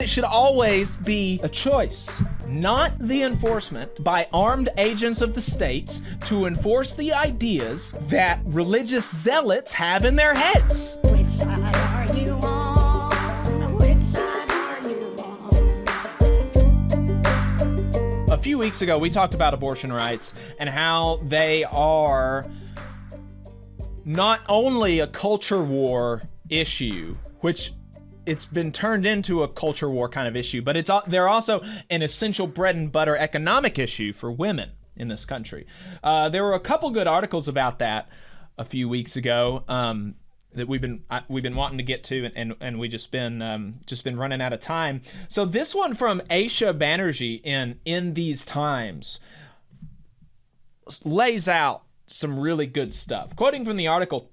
it should always be a choice, not the enforcement by armed agents of the states to enforce the ideas that religious zealots have in their heads. Which side are you on? Which side are you on? A few weeks ago, we talked about abortion rights and how they are not only a culture war issue, which it's been turned into a culture war kind of issue, but they're also an essential bread and butter economic issue for women in this country. There were a couple good articles about that a few weeks ago that we've been wanting to get to, and we just been running out of time. So this one from Aisha Banerjee in These Times lays out some really good stuff. Quoting from the article,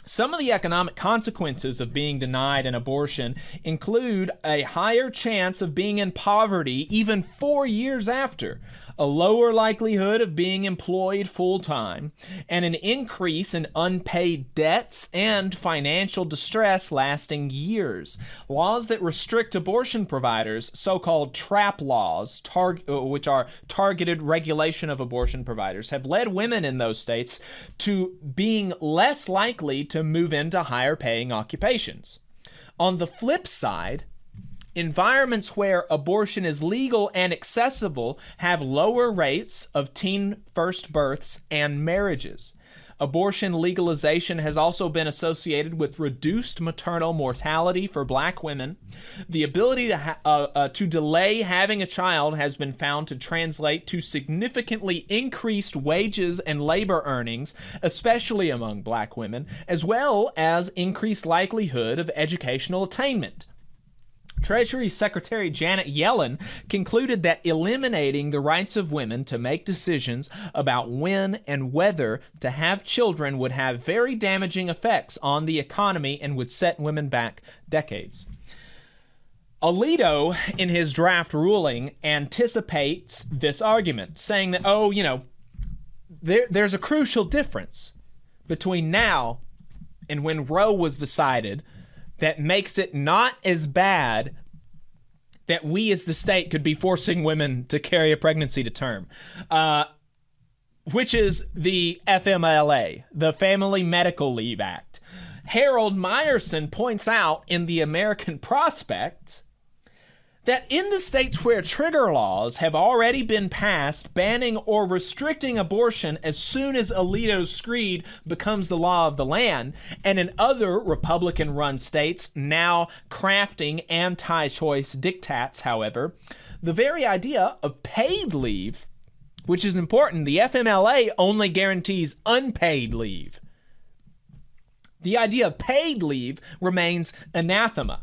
some of the economic consequences of being denied an abortion include a higher chance of being in poverty even 4 years after, a lower likelihood of being employed full-time, and an increase in unpaid debts and financial distress lasting years. Laws that restrict abortion providers, so-called TRAP laws, which are targeted regulation of abortion providers, have led women in those states to being less likely to move into higher-paying occupations. On the flip side, environments where abortion is legal and accessible have lower rates of teen first births and marriages. Abortion legalization has also been associated with reduced maternal mortality for Black women. The ability to delay having a child has been found to translate to significantly increased wages and labor earnings, especially among Black women, as well as increased likelihood of educational attainment. Treasury Secretary Janet Yellen concluded that eliminating the rights of women to make decisions about when and whether to have children would have very damaging effects on the economy and would set women back decades. Alito, in his draft ruling, anticipates this argument, saying that, there's a crucial difference between now and when Roe was decided that makes it not as bad that we as the state could be forcing women to carry a pregnancy to term, which is the FMLA, the Family Medical Leave Act. Harold Meyerson points out in the American Prospect that in the states where trigger laws have already been passed banning or restricting abortion as soon as Alito's screed becomes the law of the land, and in other Republican-run states now crafting anti-choice diktats, however, the very idea of paid leave, which is important, the FMLA only guarantees unpaid leave. The idea of paid leave remains anathema.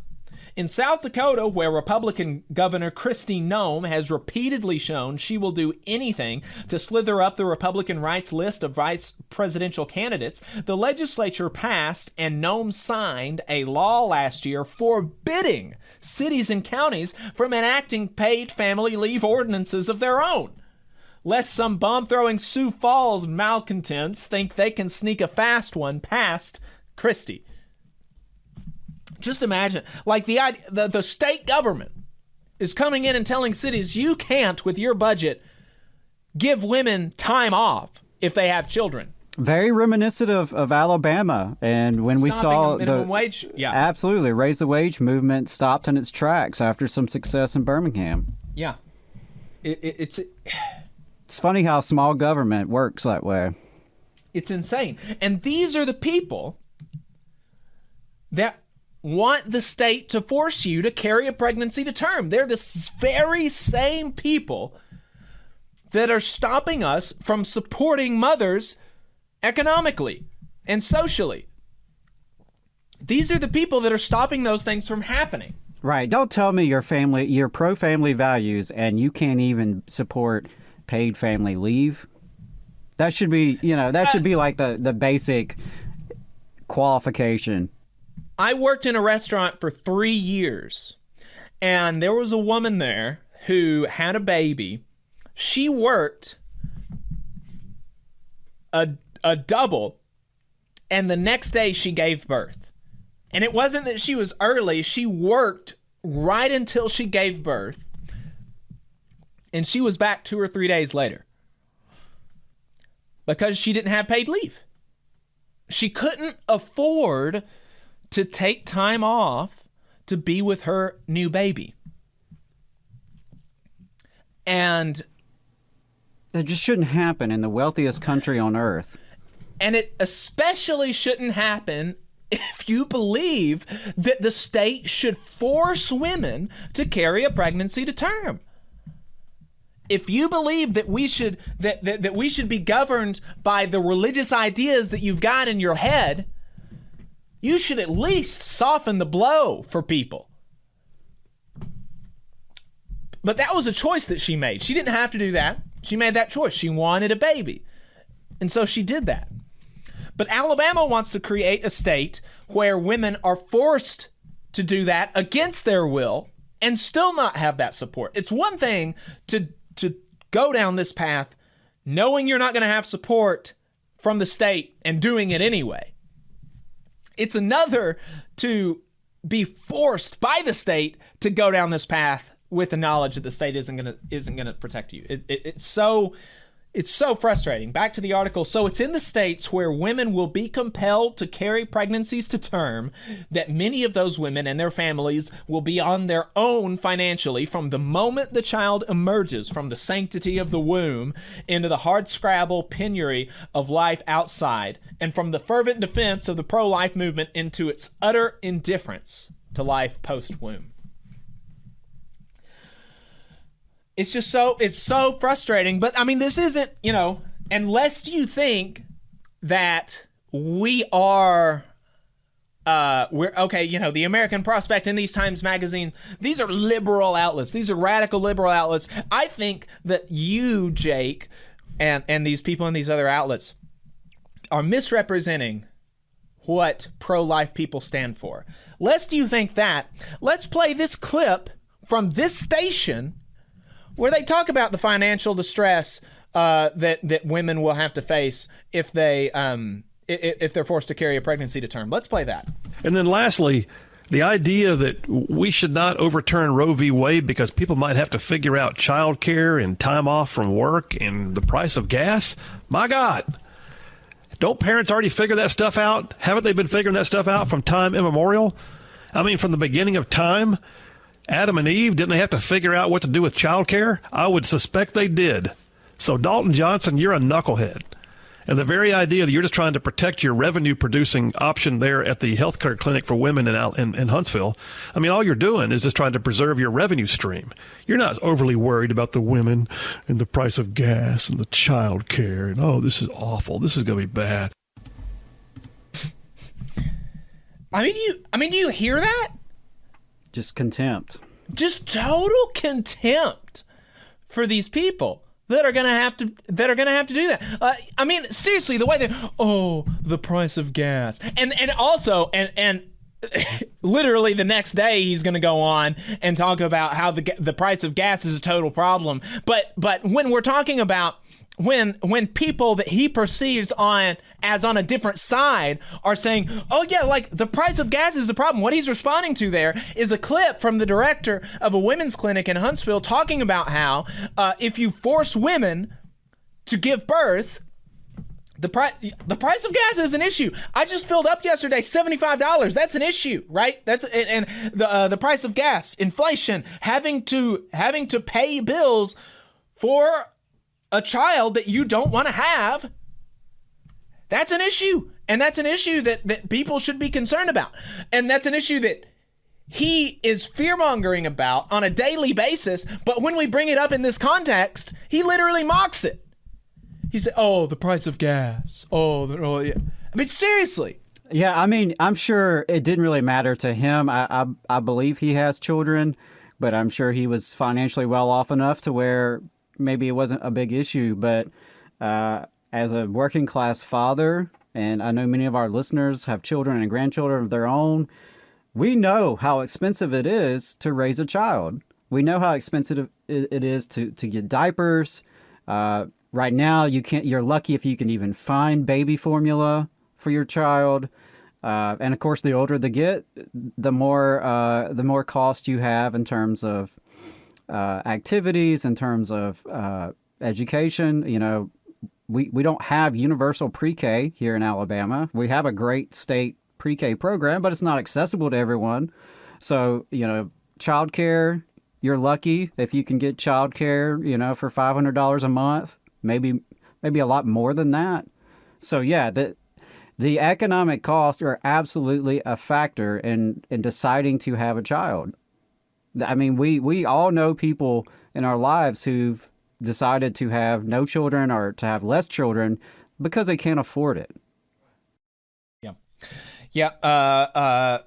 In South Dakota, where Republican Governor Kristi Noem has repeatedly shown she will do anything to slither up the Republican rights list of vice presidential candidates, the legislature passed and Noem signed a law last year forbidding cities and counties from enacting paid family leave ordinances of their own, lest some bomb-throwing Sioux Falls malcontents think they can sneak a fast one past Kristi. Just imagine, like the state government is coming in and telling cities, you can't, with your budget, give women time off if they have children. Very reminiscent of Alabama. And when we saw the minimum wage, yeah, absolutely, raise the wage movement stopped in its tracks after some success in Birmingham. Yeah. It's funny how small government works that way. It's insane. And these are the people that want the state to force you to carry a pregnancy to term. They're the very same people that are stopping us from supporting mothers economically and socially. These are the people that are stopping those things from happening. Right. Don't tell me you're pro-family values and you can't even support paid family leave. That should be, should be like the basic qualification. I worked in a restaurant for 3 years, and there was a woman there who had a baby. She worked a double, and the next day she gave birth. And it wasn't that she was early. She worked right until she gave birth, and she was back 2 or 3 days later because she didn't have paid leave. She couldn't afford to take time off to be with her new baby. And that just shouldn't happen in the wealthiest country on earth. And it especially shouldn't happen if you believe that the state should force women to carry a pregnancy to term. If you believe that we should that we should be governed by the religious ideas that you've got in your head, you should at least soften the blow for people. But that was a choice that she made. She didn't have to do that. She made that choice. She wanted a baby. And so she did that. But Alabama wants to create a state where women are forced to do that against their will and still not have that support. It's one thing to go down this path knowing you're not going to have support from the state and doing it anyway. It's another to be forced by the state to go down this path with the knowledge that the state isn't gonna protect you. It's so frustrating. Back to the article. So it's in the states where women will be compelled to carry pregnancies to term that many of those women and their families will be on their own financially from the moment the child emerges from the sanctity of the womb into the hardscrabble penury of life outside, and from the fervent defense of the pro-life movement into its utter indifference to life post-womb. It's so frustrating. But I mean, this isn't, unless you think that we are, the American Prospect and these Times Magazine, these are liberal outlets. These are radical liberal outlets. I think that you, Jake, and these people in these other outlets are misrepresenting what pro-life people stand for. Lest you think that, let's play this clip from this station where they talk about the financial distress that women will have to face if they're forced to carry a pregnancy to term. Let's play that. And then lastly, the idea that we should not overturn Roe v. Wade because people might have to figure out childcare and time off from work and the price of gas. My God, don't parents already figure that stuff out? Haven't they been figuring that stuff out from time immemorial? I mean, from the beginning of time. Adam and Eve, didn't they have to figure out what to do with childcare? I would suspect they did. So Dalton Johnson, you're a knucklehead. And the very idea that you're just trying to protect your revenue-producing option there at the healthcare clinic for women in Huntsville, I mean, all you're doing is just trying to preserve your revenue stream. You're not overly worried about the women and the price of gas and the child care and, oh, this is awful. This is going to be bad. Do you hear that? Just contempt. Just total contempt for these people that are gonna have to do that. Seriously, the way the price of gas, and also literally the next day he's gonna go on and talk about how the price of gas is a total problem. But when we're talking about when people that he perceives as on a different side are saying, oh yeah, like the price of gas is a problem, what he's responding to there is a clip from the director of a women's clinic in Huntsville talking about how if you force women to give birth, the price of gas is an issue. I just filled up yesterday, $75. That's an issue, right? And the price of gas, inflation, having to pay bills for a child that you don't want to have, that's an issue. And that's an issue that people should be concerned about. And that's an issue that he is fear-mongering about on a daily basis. But when we bring it up in this context, he literally mocks it. He said, oh, the price of gas. Oh, yeah. I mean, seriously. Yeah, I mean, I'm sure it didn't really matter to him. I believe he has children, but I'm sure he was financially well off enough to where maybe it wasn't a big issue. But as a working class father, and I know many of our listeners have children and grandchildren of their own, we know how expensive it is to raise a child. We know how expensive it is to get diapers. Right now, you're lucky if you can even find baby formula for your child. And of course, the older they get, the more cost you have in terms of activities, in terms of education. You know, we don't have universal pre-K here in Alabama. We have a great state pre-K program, but it's not accessible to everyone. So, you know, childcare, you're lucky if you can get childcare, you know, for $500 a month, maybe a lot more than that. So yeah, the economic costs are absolutely a factor in deciding to have a child. I mean, we all know people in our lives who've decided to have no children or to have less children because they can't afford it. Yeah.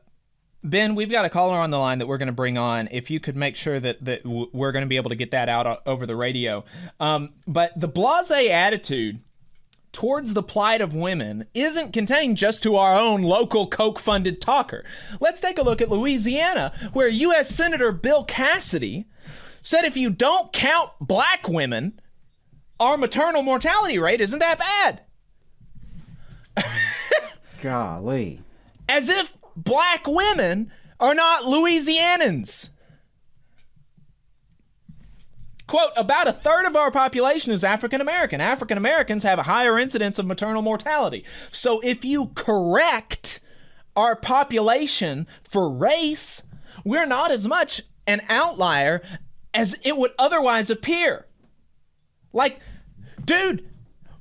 Ben, we've got a caller on the line that we're going to bring on. If you could make sure that we're going to be able to get that out over the radio. But the blasé attitude towards the plight of women isn't contained just to our own local Koch-funded talker. Let's take a look at Louisiana, where U.S. Senator Bill Cassidy said if you don't count black women, our maternal mortality rate isn't that bad. Golly. As if black women are not Louisianans. Quote, about a third of our population is African American. African Americans have a higher incidence of maternal mortality. So if you correct our population for race, we're not as much an outlier as it would otherwise appear. Like, dude,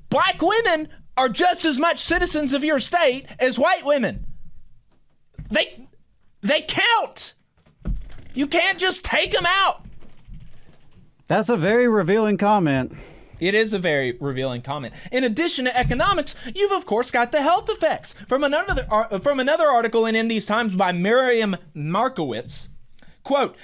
black women are just as much citizens of your state as white women. They count. You can't just take them out. That's a very revealing comment. It is a very revealing comment. In addition to economics, you've of course got the health effects. From another article in These Times by Miriam Markowitz, quote,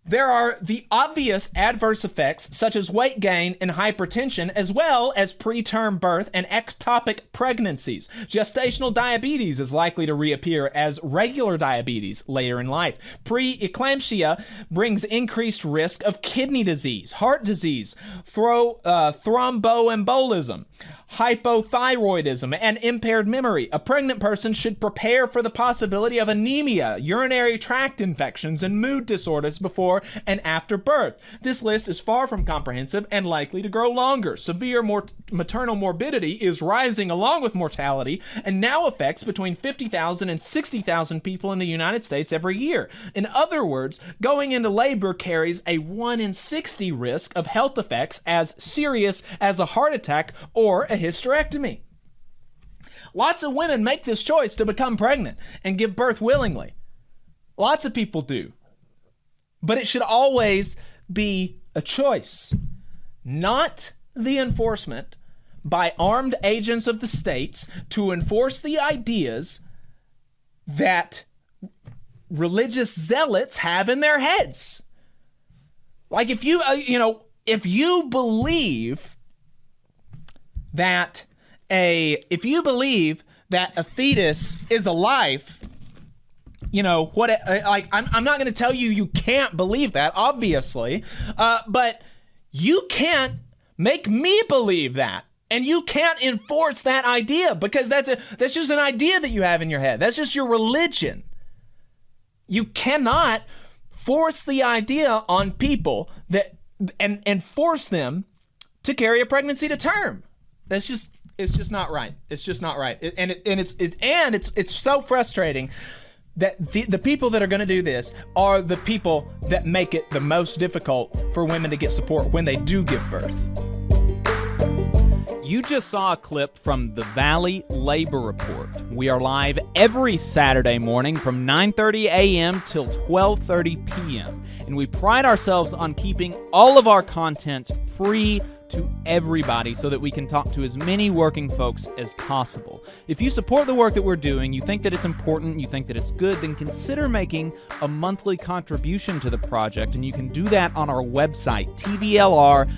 there are the obvious adverse effects such as weight gain and hypertension, as well as preterm birth and ectopic pregnancies. Gestational diabetes is likely to reappear as regular diabetes later in life. Preeclampsia brings increased risk of kidney disease, heart disease, thromboembolism, hypothyroidism, and impaired memory. A pregnant person should prepare for the possibility of anemia, urinary tract infections, and mood disorders before and after birth. This list is far from comprehensive and likely to grow longer. Severe maternal morbidity is rising along with mortality and now affects between 50,000 and 60,000 people in the United States every year. In other words, going into labor carries a 1 in 60 risk of health effects as serious as a heart attack or a hysterectomy. Lots of women make this choice to become pregnant and give birth willingly. Lots of people do. But it should always be a choice, not the enforcement by armed agents of the states to enforce the ideas that religious zealots have in their heads. Like if you believe that a fetus is a life, you know what? Like I'm not going to tell you can't believe that, obviously, but you can't make me believe that, and you can't enforce that idea because that's just an idea that you have in your head. That's just your religion. You cannot force the idea on people and force them to carry a pregnancy to term. It's just not right. It's just not right. It's so frustrating that the people that are going to do this are the people that make it the most difficult for women to get support when they do give birth. You just saw a clip from the Valley Labor Report. We are live every Saturday morning from 9:30 a.m. till 12:30 p.m. And we pride ourselves on keeping all of our content free to everybody so that we can talk to as many working folks as possible. If you support the work that we're doing, you think that it's important, you think that it's good, then consider making a monthly contribution to the project, and you can do that on our website, tvlr.fm.